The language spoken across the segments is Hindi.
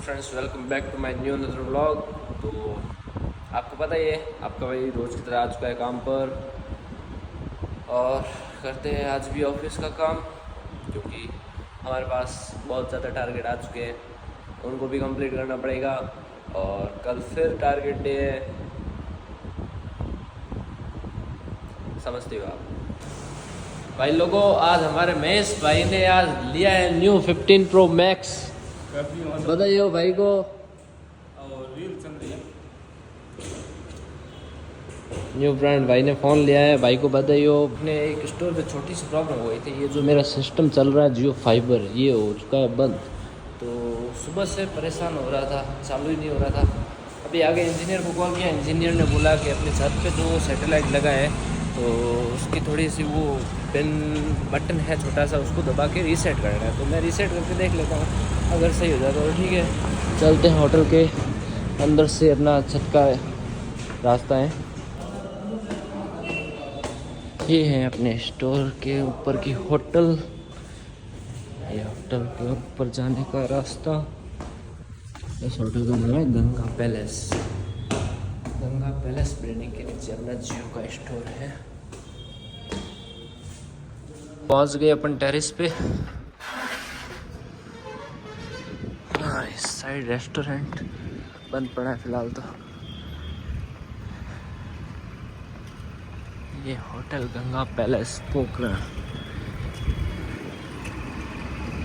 Friends, welcome back to my new another vlog. तो आपको पता ही है, आपका भाई रोज़ की तरह आ चुका है काम पर और करते हैं आज भी ऑफिस का काम, क्योंकि हमारे पास बहुत ज़्यादा टारगेट आ चुके हैं, उनको भी कंप्लीट करना पड़ेगा। और कल फिर टारगेट डे है, समझते हो आप भाई लोगों। आज हमारे महेश भाई ने आज लिया है न्यू 15 प्रो मैक्स। बताइए हो भाई को। न्यू ब्रांड भाई ने फ़ोन लिया है, भाई को बताइए हो। अपने एक स्टोर पे छोटी सी प्रॉब्लम हो गई थी, ये जो मेरा सिस्टम चल रहा है जियो फाइबर, ये हो चुका है बंद। तो सुबह से परेशान हो रहा था, चालू ही नहीं हो रहा था। अभी आगे इंजीनियर को कॉल किया, इंजीनियर ने बोला कि अपने छत पे जो सैटेलाइट लगा है तो उसकी थोड़ी सी वो पेन बटन है छोटा सा, उसको दबा के रीसेट करना है। तो मैं रीसेट करके देख लेता हूँ, अगर सही हो जाता तो ठीक है। चलते हैं होटल के अंदर से, अपना छत का रास्ता है। ये है अपने स्टोर के ऊपर की होटल, ये होटल के ऊपर जाने का रास्ता। इस होटल का नाम है Ganga palace. Ganga palace building के नीचे अपना जियो का स्टोर है। पहुंच गए अपन टेरेस पे। हाँ, इस साइड रेस्टोरेंट बंद पड़ा है फिलहाल तो। ये होटल गंगा पैलेस पोखरण,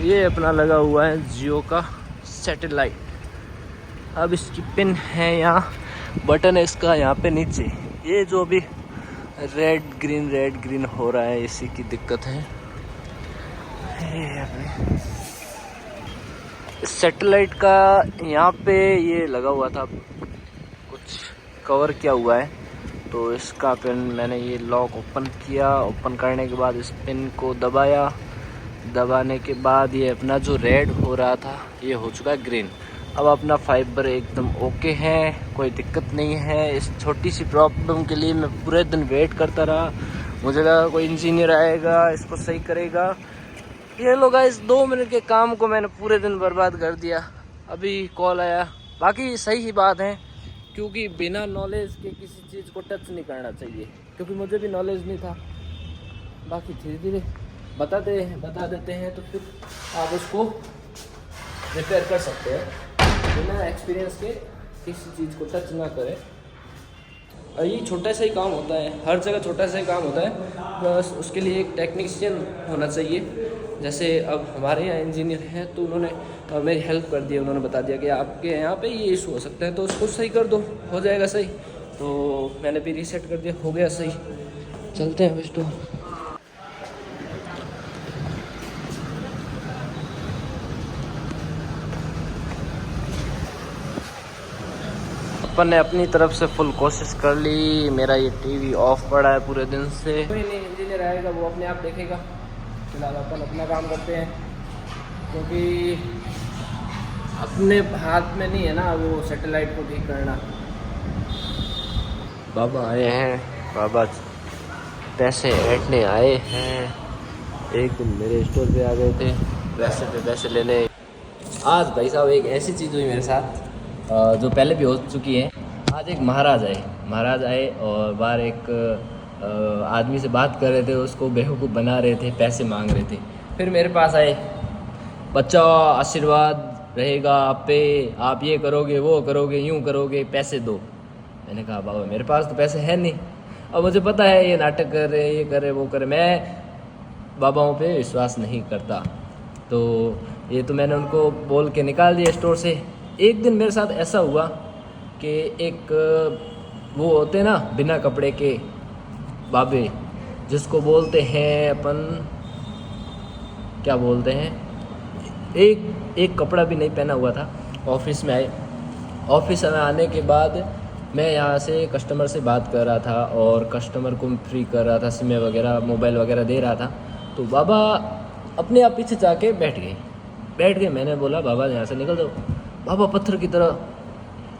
ये अपना लगा हुआ है जियो का सैटेलाइट। अब इसकी पिन है यहाँ, बटन है इसका यहाँ पे नीचे। ये जो भी रेड ग्रीन हो रहा है, इसी की दिक्कत है। इस सैटेलाइट का यहाँ पे ये लगा हुआ था, कुछ कवर किया हुआ है। तो इसका पिन मैंने ये लॉक ओपन किया, ओपन करने के बाद इस पिन को दबाया, दबाने के बाद ये अपना जो रेड हो रहा था ये हो चुका है ग्रीन। अब अपना फाइबर एकदम ओके है, कोई दिक्कत नहीं है। इस छोटी सी प्रॉब्लम के लिए मैं पूरे दिन वेट करता रहा, मुझे लगा कोई इंजीनियर आएगा इसको सही करेगा। ये लोग इस 2 मिनट के काम को मैंने पूरे दिन बर्बाद कर दिया। अभी कॉल आया, बाकी सही ही बात है, क्योंकि बिना नॉलेज के किसी चीज़ को टच नहीं करना चाहिए, क्योंकि मुझे भी नॉलेज नहीं था। बाकी धीरे धीरे बता देते हैं तो फिर आप उसको रिपेयर कर सकते हैं। बिना एक्सपीरियंस के किसी चीज़ को टच ना करें। और ये छोटा सा ही काम होता है, हर जगह छोटा सा ही काम होता है, बस उसके लिए एक टेक्नीशियन होना चाहिए। जैसे अब हमारे यहाँ इंजीनियर हैं, तो उन्होंने मेरी हेल्प कर दी, उन्होंने बता दिया कि आपके यहाँ पे ये इशू हो सकता है, तो उसको सही कर दो, हो जाएगा सही। तो मैंने भी रीसेट कर दिया, हो गया सही। चलते हैं बस। तो अपन ने अपनी तरफ से फुल कोशिश कर ली। मेरा ये टीवी ऑफ पड़ा है पूरे दिन से। कोई नहीं, इंजीनियर आएगा वो अपने आप देखेगा। फिलहाल अपन अपना काम करते हैं, क्योंकि अपने हाथ में नहीं है ना वो सैटेलाइट को ठीक करना। बाबा आए हैं, बाबा पैसे ऐंठने आए हैं। एक दिन मेरे स्टोर पे आ गए थे पैसे लेने। आज भाई साहब एक ऐसी चीज़ हुई मेरे साथ जो पहले भी हो चुकी है। आज एक महाराज आए और बाहर एक आदमी से बात कर रहे थे, उसको बेवकूफ़ बना रहे थे, पैसे मांग रहे थे। फिर मेरे पास आए, बच्चा आशीर्वाद रहेगा आप पे, आप ये करोगे वो करोगे यूं करोगे, पैसे दो। मैंने कहा बाबा मेरे पास तो पैसे है नहीं। अब मुझे पता है ये नाटक कर रहे, ये करे वो करे, मैं बाबाओं पे विश्वास नहीं करता। तो ये तो मैंने उनको बोल के निकाल दिया स्टोर से। एक दिन मेरे साथ ऐसा हुआ कि एक वो होते ना बिना कपड़े के बाबे, जिसको बोलते हैं अपन, क्या बोलते हैं, एक कपड़ा भी नहीं पहना हुआ था। ऑफिस में आए, ऑफिस में आने के बाद मैं यहाँ से कस्टमर से बात कर रहा था और कस्टमर को फ्री कर रहा था, सिम वगैरह मोबाइल वगैरह दे रहा था। तो बाबा अपने आप पीछे जाके बैठ गए। मैंने बोला बाबा यहाँ से निकल जाओ। बाबा पत्थर की तरह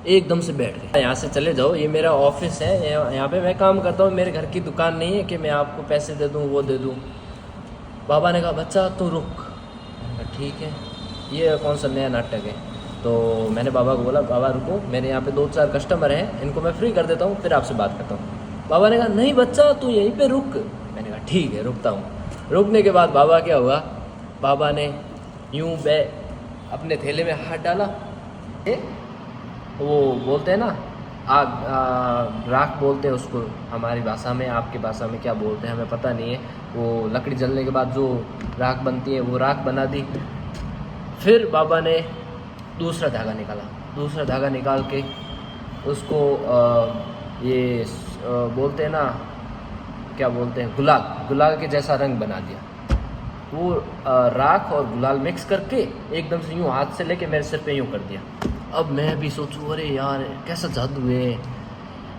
एकदम से बैठ गए, यहाँ से चले जाओ, ये मेरा ऑफिस है, यहाँ पे मैं काम करता हूँ, मेरे घर की दुकान नहीं है कि मैं आपको पैसे दे दूँ वो दे दूँ। बाबा ने कहा बच्चा तू रुक। ठीक है, ये कौन सा नया नाटक है। तो मैंने बाबा को बोला, बाबा रुको, मेरे यहाँ पे 2-4 कस्टमर हैं, इनको मैं फ्री कर देता हूँ, फिर आपसे बात करता हूँ। बाबा ने कहा नहीं बच्चा, तू यहीं पे रुक। मैंने कहा ठीक है, रुकता हूँ। रुकने के बाद बाबा क्या हुआ, बाबा ने यूँ अपने थैले में हाथ डाला, वो बोलते हैं ना आग, राख बोलते हैं उसको हमारी भाषा में, आपकी भाषा में क्या बोलते हैं हमें पता नहीं है। वो लकड़ी जलने के बाद जो राख बनती है वो राख बना दी। फिर बाबा ने दूसरा धागा निकाला, दूसरा धागा निकाल के उसको बोलते हैं ना, क्या बोलते हैं, गुलाल, गुलाल के जैसा रंग बना दिया। वो राख और गुलाल मिक्स करके एकदम से यूँ हाथ से लेके मेरे सिर पे यूँ कर दिया। अब मैं भी सोचूं अरे यार कैसा जादू है।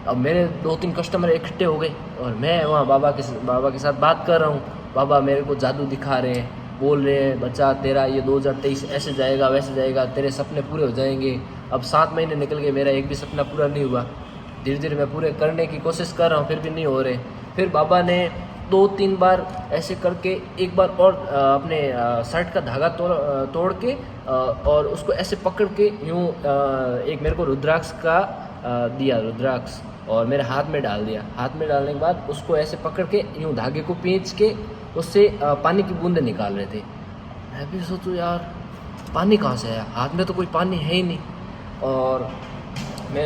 अब मेरे 2-3 कस्टमर इकट्ठे हो गए और मैं वहाँ बाबा के साथ बात कर रहा हूँ। बाबा मेरे को जादू दिखा रहे हैं, बोल रहे हैं बच्चा तेरा ये 2023 ऐसे जाएगा वैसे जाएगा, तेरे सपने पूरे हो जाएंगे। अब 7 महीने निकल गए, मेरा एक भी सपना पूरा नहीं हुआ। धीरे धीरे मैं पूरे करने की कोशिश कर रहा हूँ, फिर भी नहीं हो रहे। फिर बाबा ने 2-3 बार ऐसे करके एक बार और अपने शर्ट का धागा तोड़ के और उसको ऐसे पकड़ के यूँ एक मेरे को रुद्राक्ष का दिया, रुद्राक्ष, और मेरे हाथ में डाल दिया। हाथ में डालने के बाद उसको ऐसे पकड़ के यूँ धागे को खींच के उससे पानी की बूंदें निकाल रहे थे। मैं भी सोचूं यार पानी कहाँ से आया, हाथ में तो कोई पानी है ही नहीं। और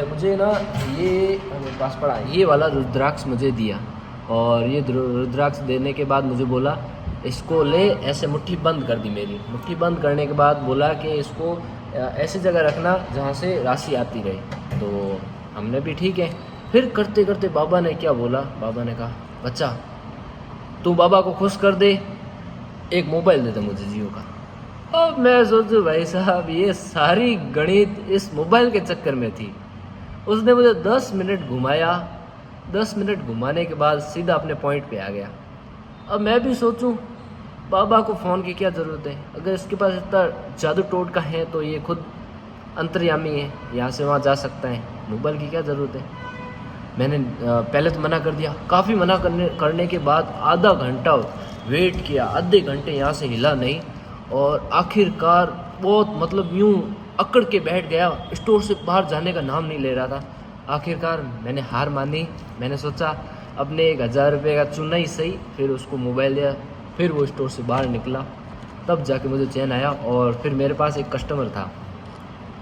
मुझे ना ये मेरे पास पड़ा, ये वाला रुद्राक्ष मुझे दिया और ये रुद्राक्ष देने के बाद मुझे बोला इसको ले, ऐसे मुट्ठी बंद कर दी मेरी। मुट्ठी बंद करने के बाद बोला कि इसको ऐसी जगह रखना जहाँ से राशि आती रहे। तो हमने भी ठीक है। फिर करते करते बाबा ने क्या बोला, बाबा ने कहा बच्चा तू बाबा को खुश कर दे, एक मोबाइल दे दे मुझे जियो का। अब मैं सोचूं भाई साहब ये सारी गणित इस मोबाइल के चक्कर में थी। उसने मुझे 10 मिनट घुमाया, 10 मिनट घुमाने के बाद सीधा अपने पॉइंट पे आ गया। अब मैं भी सोचूं बाबा को फ़ोन की क्या ज़रूरत है, अगर इसके पास इतना जादू टोटका है तो ये खुद अंतर्यामी है, यहाँ से वहाँ जा सकता है, मोबाइल की क्या ज़रूरत है। मैंने पहले तो मना कर दिया, काफ़ी मना करने के बाद आधा घंटा वेट किया, आधे घंटे यहाँ से हिला नहीं और आखिरकार बहुत मतलब यूँ अकड़ के बैठ गया, स्टोर से बाहर जाने का नाम नहीं ले रहा था। आखिरकार मैंने हार मानी। मैंने सोचा अपने 1000 रुपये का चुना ही सही, फिर उसको मोबाइल दिया, फिर वो स्टोर से बाहर निकला, तब जाके मुझे चैन आया। और फिर मेरे पास एक कस्टमर था,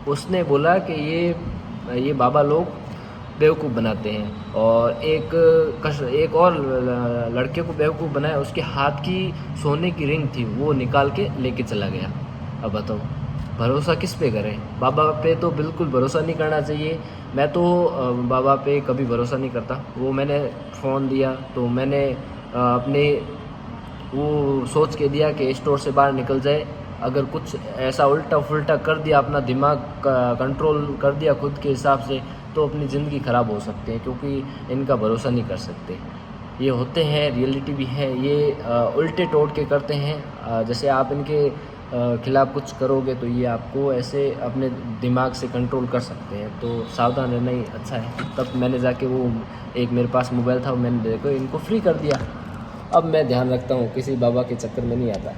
उसने बोला कि ये बाबा लोग बेवकूफ़ बनाते हैं और एक और लड़के को बेवकूफ़ बनाया, उसके हाथ की सोने की रिंग थी वो निकाल के लेके चला गया। अब बताओ भरोसा किस पे करें, बाबा पे तो बिल्कुल भरोसा नहीं करना चाहिए। मैं तो बाबा पे कभी भरोसा नहीं करता। वो मैंने फ़ोन दिया तो मैंने अपने वो सोच के दिया कि स्टोर से बाहर निकल जाए, अगर कुछ ऐसा उल्टा फुल्टा कर दिया, अपना दिमाग कंट्रोल कर दिया खुद के हिसाब से, तो अपनी ज़िंदगी ख़राब हो सकती है, क्योंकि इनका भरोसा नहीं कर सकते। ये होते हैं, रियलिटी भी है, ये उल्टे टोटके करते हैं। जैसे आप इनके खिलाफ़ कुछ करोगे तो ये आपको ऐसे अपने दिमाग से कंट्रोल कर सकते हैं, तो सावधान रहना ही अच्छा है। तब मैंने जाके वो एक मेरे पास मोबाइल था, मैंने देखो इनको फ्री कर दिया। अब मैं ध्यान रखता हूँ, किसी बाबा के चक्कर में नहीं आता।